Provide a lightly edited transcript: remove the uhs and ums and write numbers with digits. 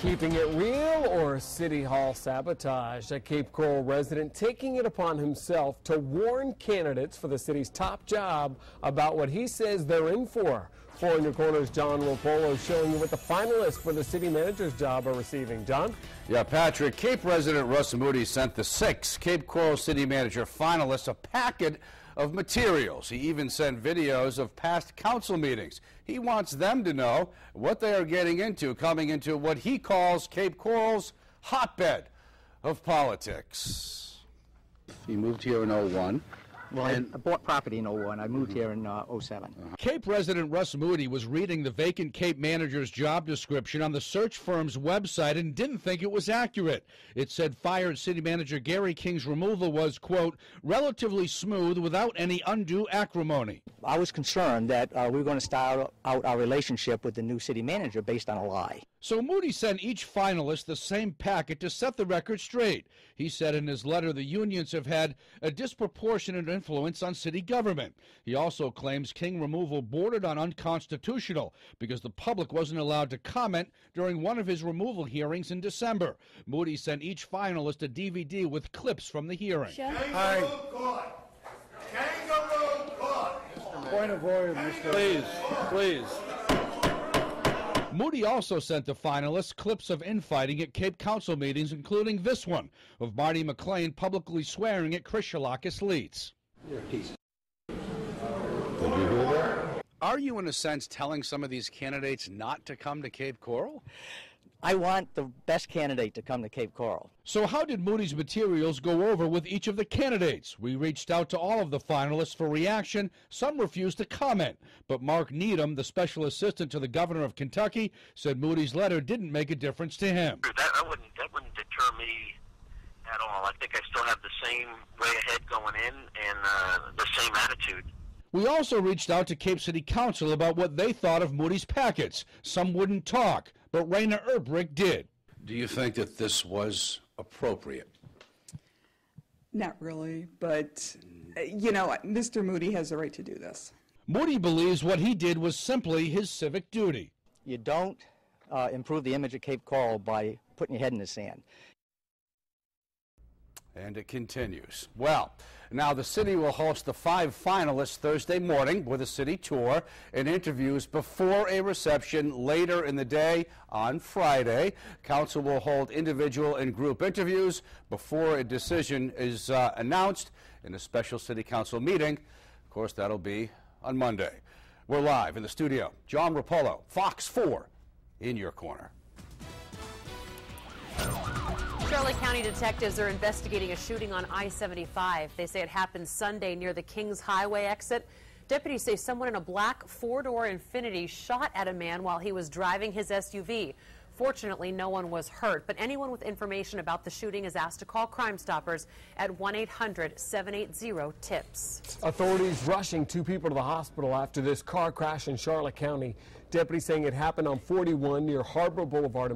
Keeping it real or City Hall sabotage? A Cape Coral resident taking it upon himself to warn candidates for the city's top job about what he says they're in for. 4 in Your Corner's John Rapolo showing you what the finalists for the city manager's job are receiving. John? Yeah, Patrick, Cape resident Russ Moody sent the 6 Cape Coral city manager finalists a packet of materials. He even sent videos of past council meetings. He wants them to know what they are getting into, coming into what he calls Cape Coral's hotbed of politics. He moved here in 01. Well, I bought property in 01. I moved here in 07. Cape resident Russ Moody was reading the vacant Cape manager's job description on the search firm's website and didn't think it was accurate. It said fired city manager Gary King's removal was, quote, relatively smooth without any undue acrimony. I was concerned that we were going to start out our relationship with the new city manager based on a lie. So Moody sent each finalist the same packet to set the record straight. He said in his letter the unions have had a disproportionate influence on city government. He also claims King removal bordered on unconstitutional because the public wasn't allowed to comment during one of his removal hearings in December. Moody sent each finalist a DVD with clips from the hearing. Kangaroo court! Kangaroo court! Point of order, Mr. Please. Moody also sent the finalists clips of infighting at Cape Council meetings, including this one of Marty McLean publicly swearing at Chris Shalakis Leeds. Did you hear that? Are you, in a sense, telling some of these candidates not to come to Cape Coral? I want the best candidate to come to Cape Coral. So how did Moody's materials go over with each of the candidates? We reached out to all of the finalists for reaction. Some refused to comment. But Mark Needham, the special assistant to the governor of Kentucky, said Moody's letter didn't make a difference to him. That wouldn't deter me at all. I think I still have the same way ahead going in and the same attitude. We also reached out to Cape City Council about what they thought of Moody's packets. Some wouldn't talk, but Raina Erbrick did. Do you think that this was appropriate? Not really, but, you know, Mr. Moody has the right to do this. Moody believes what he did was simply his civic duty. You don't improve the image of Cape Coral by putting your head in the sand. And it continues. Well, now the city will host the 5 finalists Thursday morning with a city tour and interviews before a reception later in the day on Friday. Council will hold individual and group interviews before a decision is announced in a special city council meeting. Of course, that'll be on Monday. We're live in the studio. John Rapolo, Fox 4, in your corner. Charlotte County detectives are investigating a shooting on I-75. They say it happened Sunday near the Kings Highway exit. Deputies say someone in a black 4-door Infiniti shot at a man while he was driving his SUV. Fortunately, no one was hurt, but anyone with information about the shooting is asked to call Crime Stoppers at 1-800-780-TIPS. Authorities rushing 2 people to the hospital after this car crash in Charlotte County. Deputies saying it happened on 41 near Harbor Boulevard.